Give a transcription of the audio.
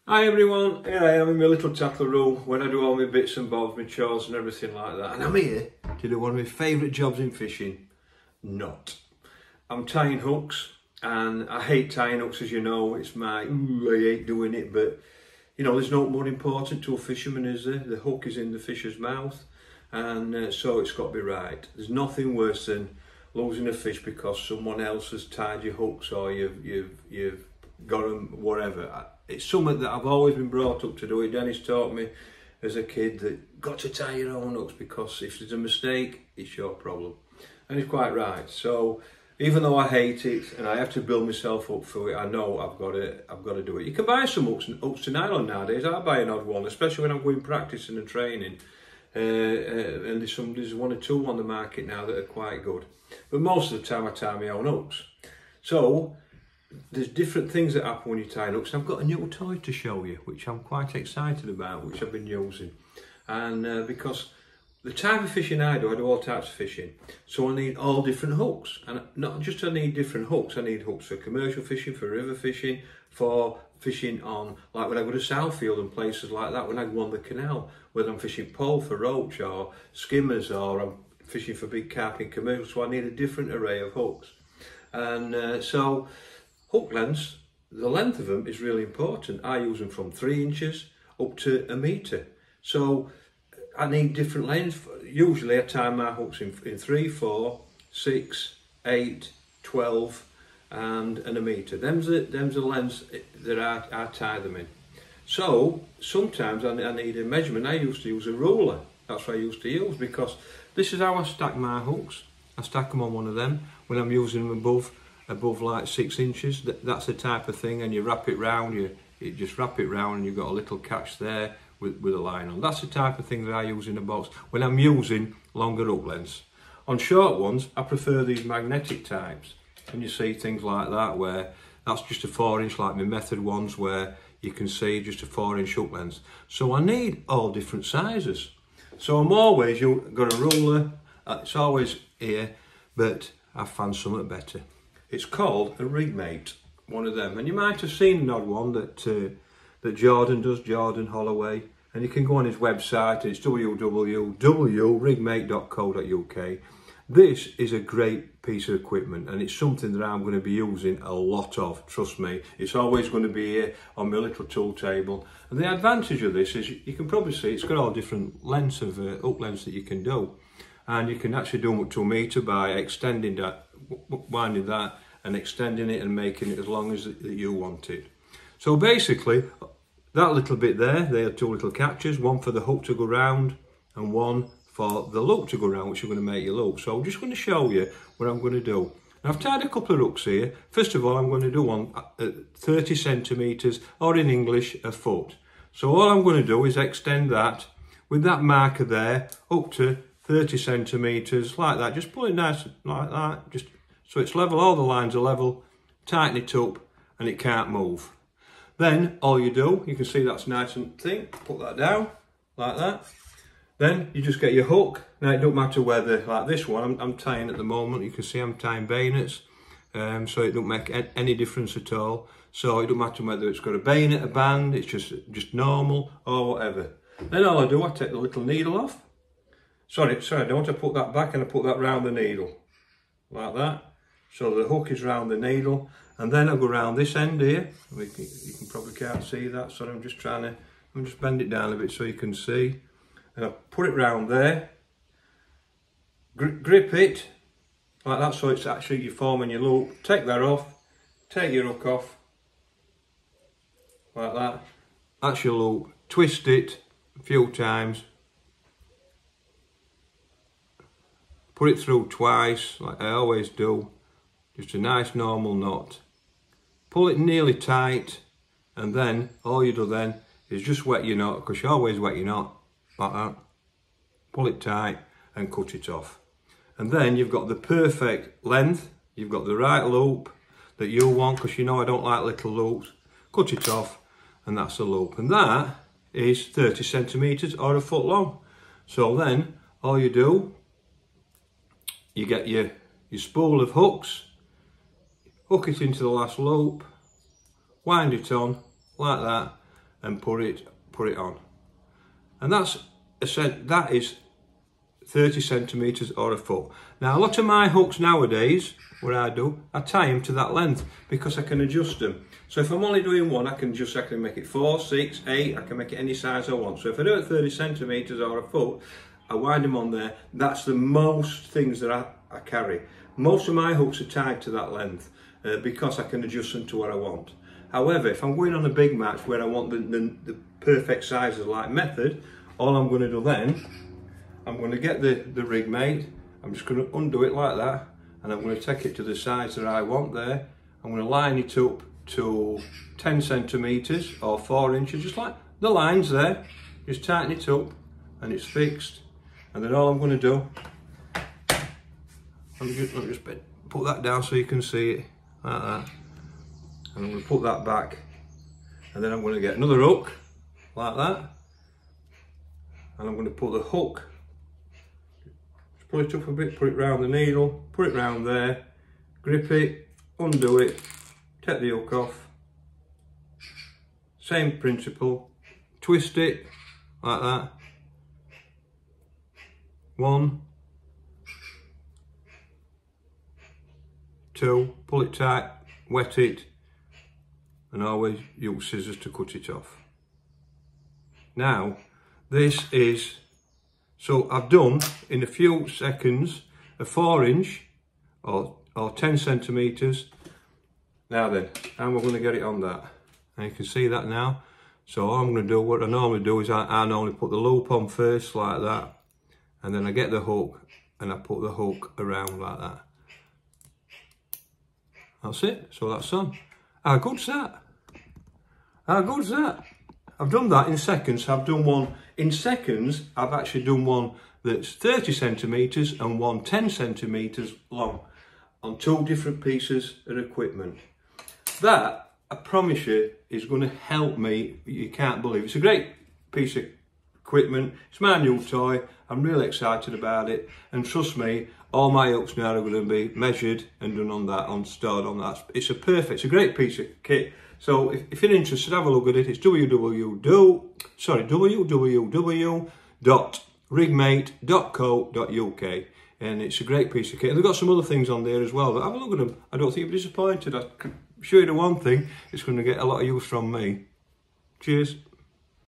Hi everyone, here I am in my little tackle room where I do all my bits and bobs, my chores and everything like that. And I'm here to do one of my favourite jobs in fishing. Not. I'm tying hooks, and I hate tying hooks, as you know. It's I hate doing it, but you know, there's no more important to a fisherman, is there? The hook is in the fisher's mouth, and so it's got to be right. There's nothing worse than losing a fish because someone else has tied your hooks, or you've got them, whatever. It's something that I've always been brought up to do. Dennis taught me as a kid that got to tie your own hooks, because if there's a mistake, it's your problem. And he's quite right. So even though I hate it and I have to build myself up for it, I know I've got to do it. You can buy some hooks to nylon nowadays. I buy an odd one, especially when I'm going practicing and training. And there's one or two on the market now that are quite good. But most of the time I tie my own hooks. So there's different things that happen when you tie hooks. I've got a new toy to show you, which I'm quite excited about, which I've been using. And because the type of fishing I do all types of fishing. So I need all different hooks. And not just I need different hooks, I need hooks for commercial fishing, for river fishing, for fishing on, like when I go to Southfield and places like that, when I go on the canal, whether I'm fishing pole for roach or skimmers, or I'm fishing for big carp in commercial. So I need a different array of hooks. And so hook lengths, the length of them is really important. I use them from 3 inches up to 1 metre. So I need different lengths. Usually I tie my hooks in 3, 4, 6, 8, 12 and 1 metre. Them's the lengths that I tie them in. So sometimes I need a measurement. I used to use a ruler. That's what I used to use, because this is how I stack my hooks. I stack them on one of them when I'm using them above like 6 inches. That's the type of thing, and you wrap it round, you just wrap it round, and you've got a little catch there with a line on. That's the type of thing that I use in a box when I'm using longer hook lengths. On short ones, I prefer these magnetic types, and you see things like that where that's just a 4 inch, like my method ones, where you can see just a 4 inch hook length. So I need all different sizes. So I'm always got a ruler, it's always here, but I found something better. It's called a Rigmate, one of them, and you might have seen an odd one that Jordan does, Jordan Holloway, and you can go on his website. It's www.rigmate.co.uk. This is a great piece of equipment, and it's something that I'm going to be using a lot of, trust me. It's always going to be here on my little tool table, and the advantage of this is you can probably see it's got all different lengths of hook lengths that you can do, and you can actually do them up to 1 metre by extending that, winding that and extending it and making it as long as you want it. So basically that little bit there, they are 2 little catches, one for the hook to go round and one for the loop to go round, which are going to make your loop. So I'm just going to show you what I'm going to do. Now, I've tied a couple of hooks here. First of all, I'm going to do one at 30 centimetres, or in English, a foot. So all I'm going to do is extend that with that marker there up to 30 centimetres, like that. Just pull it nice like that, just so it's level, all the lines are level, tighten it up and it can't move. Then all you do, you can see that's nice and thick, put that down like that. Then you just get your hook. Now it don't matter whether, like this one, I'm tying at the moment, you can see I'm tying bayonets, so it don't make any difference at all. So it don't matter whether it's got a bayonet, a band, it's just normal or whatever. Then all I do, I take the little needle off. Sorry, I don't. I put that back and I put that round the needle, like that. So the hook is round the needle, and then I go round this end here. You can probably can't see that, so I'm just bend it down a bit so you can see. And I put it round there, grip it, like that, so it's actually you're forming your loop. Take that off, take your hook off, like that. That's your loop. Twist it a few times. Put it through twice, like I always do. Just a nice normal knot. Pull it nearly tight, and then all you do then is just wet your knot, because you always wet your knot, like that. Pull it tight and cut it off. And then you've got the perfect length, you've got the right loop that you want, because you know I don't like little loops. Cut it off, and that's the loop. And that is 30 centimetres or a foot long. So then all you do, you get your spool of hooks, hook it into the last loop, wind it on like that, and put it on. And that is 30 centimetres or a foot. Now a lot of my hooks nowadays, what I do, I tie them to that length because I can adjust them. So if I'm only doing one, I can make it 4, 6, 8, I can make it any size I want. So if I do it 30 centimetres or a foot, I wind them on there. That's the most things that I carry. Most of my hooks are tied to that length because I can adjust them to what I want. However, if I'm going on a big match where I want the perfect sizes like method, all I'm going to do then, I'm going to get the Rigmate, I'm just going to undo it like that, and I'm going to take it to the size that I want there. I'm going to line it up to 10 centimetres or 4 inches, just like the lines there. Just tighten it up and it's fixed. And then all I'm going to do, let me just put that down so you can see it, like that. And I'm going to put that back. And then I'm going to get another hook, like that. And I'm going to put the hook, just pull it up a bit, put it round the needle, put it round there, grip it, undo it, take the hook off. Same principle, twist it, like that. 1, 2, pull it tight, wet it, and always use scissors to cut it off. Now, this is, so I've done in a few seconds a 4 inch or 10 centimetres. Now then, and we're going to get it on that. And you can see that now. So all I'm going to do, what I normally do is I normally put the loop on first like that. And then I get the hook and I put the hook around like that. That's it, so that's on. How good's that? How good's that? I've done that in seconds. I've done one in seconds. I've actually done one that's 30 centimetres and one 10 centimetres long on 2 different pieces of equipment. That, I promise you, is going to help me. You can't believe it. It's a great piece of equipment. It's my new toy. I'm really excited about it, and trust me, all my hooks now are going to be measured and done on that, stored on that. It's a great piece of kit. So if you're interested, have a look at it. It's www.rigmate.co.uk, and it's a great piece of kit. And they've got some other things on there as well, but have a look at them. I don't think you'll be disappointed. I can show you the one thing, it's going to get a lot of use from me. Cheers.